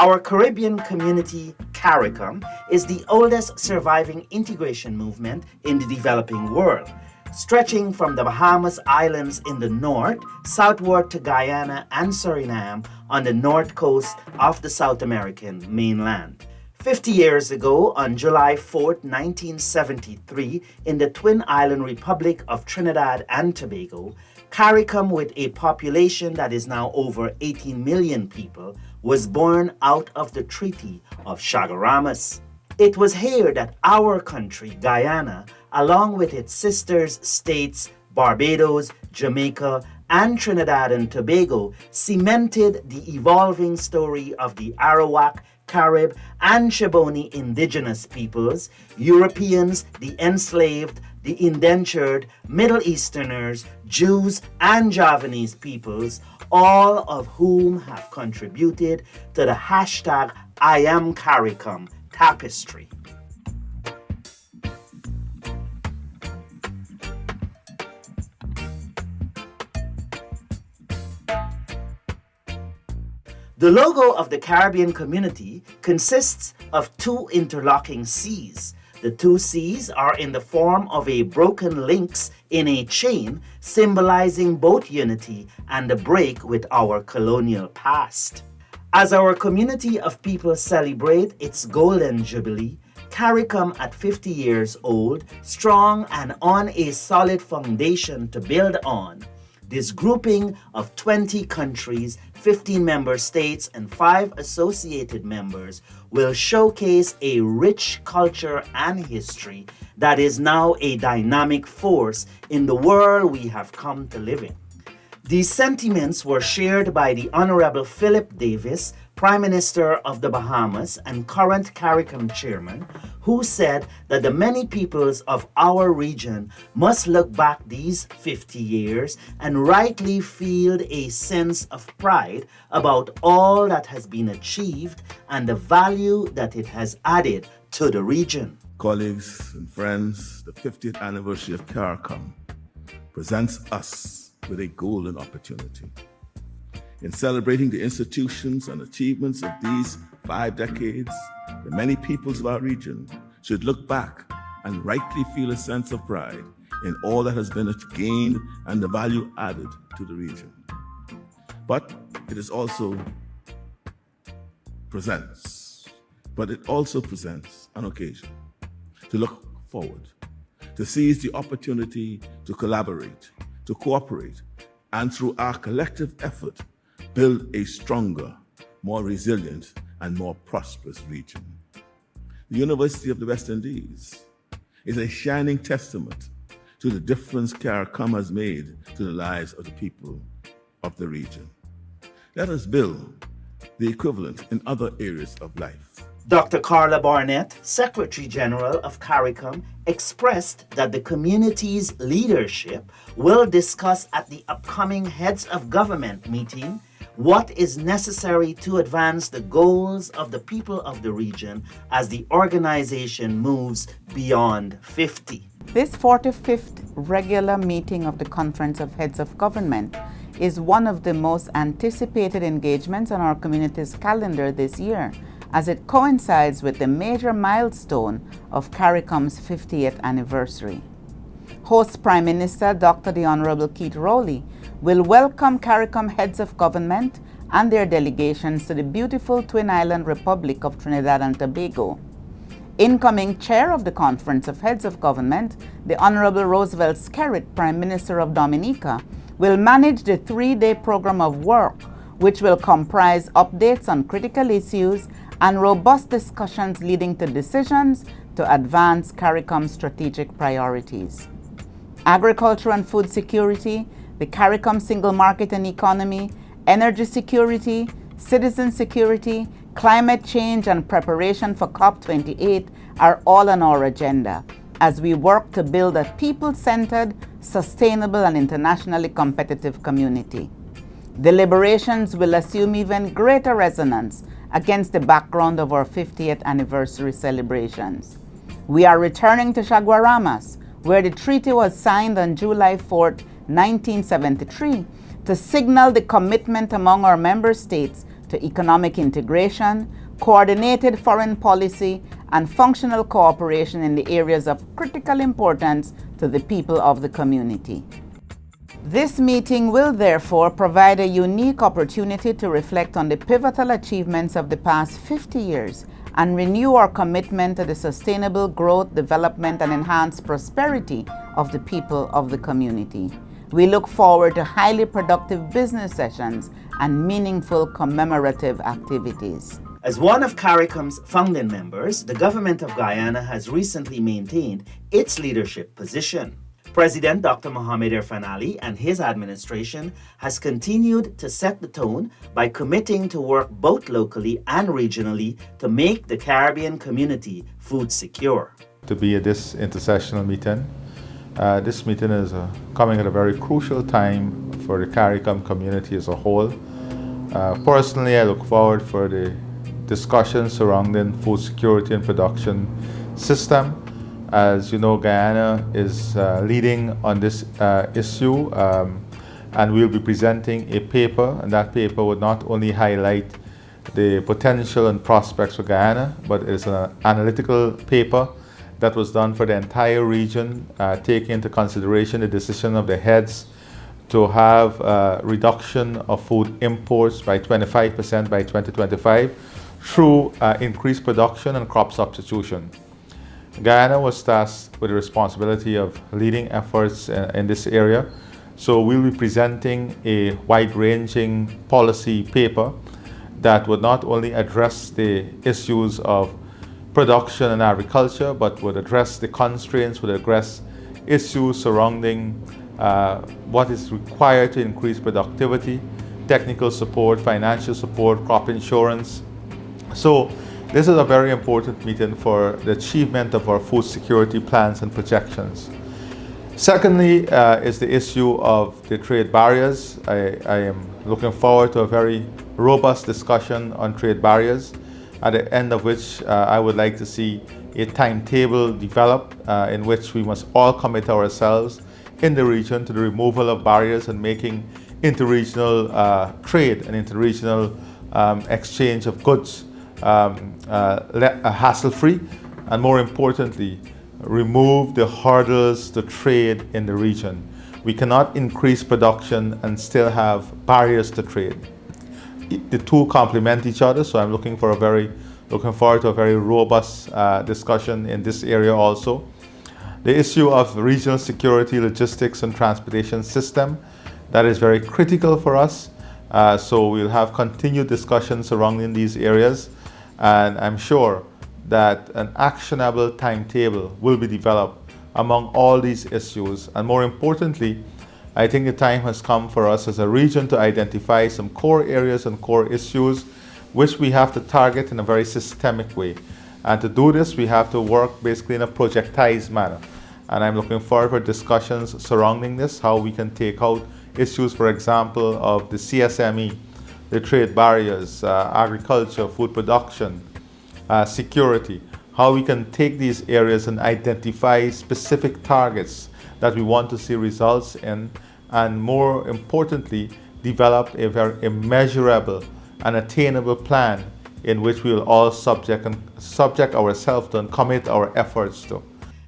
Our Caribbean community, CARICOM, is the oldest surviving integration movement in the developing world, stretching from the Bahamas Islands in the north southward to Guyana and Suriname on the north coast of the South American mainland. 50 years ago, on July 4, 1973, in the Twin Island Republic of Trinidad and Tobago, CARICOM, with a population that is now over 18 million people, was born out of the Treaty of Chaguaramas. It was here that our country, Guyana, along with its sisters states Barbados, Jamaica, and Trinidad and Tobago, cemented the evolving story of the Arawak, Carib, and Shiboni indigenous peoples, Europeans, the enslaved, the indentured, Middle Easterners, Jews, and Javanese peoples, all of whom have contributed to the hashtag #IamCARICOM tapestry. The logo of the Caribbean community consists of two interlocking C's. The two C's are in the form of a broken links in a chain, symbolizing both unity and a break with our colonial past. As our community of people celebrate its golden jubilee, CARICOM at 50 years old, strong and on a solid foundation to build on, this grouping of 20 countries, 15 member states, and 5 associated members will showcase a rich culture and history that is now a dynamic force in the world we have come to live in. These sentiments were shared by the Honorable Philip Davis, Prime Minister of the Bahamas and current CARICOM chairman, who said that the many peoples of our region must look back these 50 years and rightly feel a sense of pride about all that has been achieved and the value that it has added to the region. Colleagues and friends, the 50th anniversary of CARICOM presents us with a golden opportunity. In celebrating the institutions and achievements of these 5 decades, the many peoples of our region should look back and rightly feel a sense of pride in all that has been gained and the value added to the region. But it also presents an occasion to look forward, to seize the opportunity to collaborate, to cooperate, and through our collective effort, build a stronger, more resilient, and more prosperous region. The University of the West Indies is a shining testament to the difference CARICOM has made to the lives of the people of the region. Let us build the equivalent in other areas of life. Dr. Carla Barnett, Secretary General of CARICOM, expressed that the community's leadership will discuss at the upcoming Heads of Government meeting what is necessary to advance the goals of the people of the region as the organization moves beyond 50. This 45th regular meeting of the Conference of Heads of Government is one of the most anticipated engagements on our community's calendar this year, as it coincides with the major milestone of CARICOM's 50th anniversary. Host Prime Minister Dr. the Honorable Keith Rowley will welcome CARICOM heads of government and their delegations to the beautiful Twin Island Republic of Trinidad and Tobago. Incoming chair of the Conference of Heads of Government, the Honorable Roosevelt Skerrit, Prime Minister of Dominica, will manage the 3-day program of work, which will comprise updates on critical issues and robust discussions leading to decisions to advance CARICOM's strategic priorities. Agriculture and food security, the CARICOM single market and economy, energy security, citizen security, climate change, and preparation for COP28 are all on our agenda as we work to build a people-centered, sustainable, and internationally competitive community. Deliberations will assume even greater resonance against the background of our 50th anniversary celebrations. We are returning to Chaguaramas, where the treaty was signed on July 4, 1973, to signal the commitment among our member states to to economic integration, coordinated foreign policy, and functional cooperation in the areas of critical importance to the people of the community. This meeting will therefore provide a unique opportunity to reflect on the pivotal achievements of the past 50 years and renew our commitment to the sustainable growth, development, and enhanced prosperity of the people of the community. We look forward to highly productive business sessions and meaningful commemorative activities. As one of CARICOM's founding members, the government of Guyana has recently maintained its leadership position. President Dr. Mohamed Irfan Ali and his administration has continued to set the tone by committing to work both locally and regionally to make the Caribbean community food secure. To be at this intersessional meeting. This meeting is coming at a very crucial time for the CARICOM community as a whole. Personally, I look forward for the discussions surrounding food security and production system. As you know, Guyana is leading on this issue, and we'll be presenting a paper, and that paper would not only highlight the potential and prospects for Guyana, but it's an analytical paper that was done for the entire region, taking into consideration the decision of the heads to have a reduction of food imports by 25% by 2025 through increased production and crop substitution. Guyana was tasked with the responsibility of leading efforts in this area, so we'll be presenting a wide-ranging policy paper that would not only address the issues of production and agriculture, but would address the constraints, would address issues surrounding what is required to increase productivity, technical support, financial support, crop insurance. So this is a very important meeting for the achievement of our food security plans and projections. Secondly, is the issue of the trade barriers. I am looking forward to a very robust discussion on trade barriers, at the end of which I would like to see a timetable developed in which we must all commit ourselves in the region to the removal of barriers and making interregional trade and interregional exchange of goods hassle-free, and more importantly, remove the hurdles to trade in the region. We cannot increase production and still have barriers to trade. The two complement each other, so I'm looking forward to a very robust discussion in this area also. The issue of regional security, logistics, and transportation system, that is very critical for us. So we'll have continued discussions surrounding these areas, and I'm sure that an actionable timetable will be developed among all these issues. And more importantly, I think the time has come for us as a region to identify some core areas and core issues which we have to target in a very systemic way. And to do this, we have to work basically in a projectized manner. And I'm looking forward for discussions surrounding this, how we can take out issues, for example, of the CSME, the trade barriers, agriculture, food production, security, how we can take these areas and identify specific targets that we want to see results in, and more importantly, develop a very measurable and attainable plan in which we will all subject ourselves to and commit our efforts to.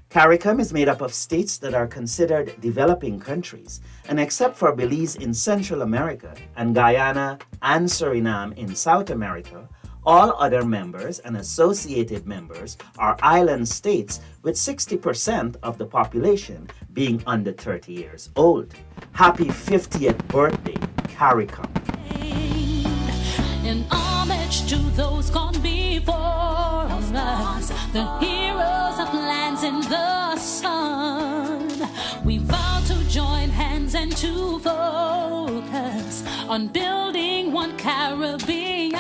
CARICOM is made up of states that are considered developing countries, and except for Belize in Central America and Guyana and Suriname in South America, all other members and associated members are island states with 60% of the population being under 30 years old. Happy 50th birthday, CARICOM. In homage to those gone before us, the heroes of lands in the sun, we vow to join hands and to focus on building one Caribbean.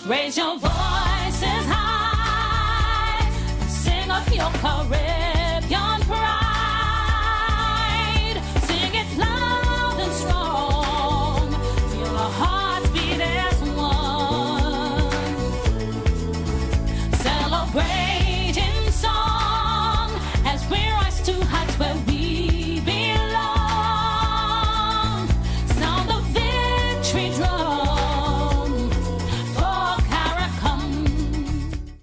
Raise your voices high, sing of your Caribbean pride. Sing it loud and strong, feel our hearts beat as one. Celebrate in song as we rise to heights where we belong. Sound the victory drum.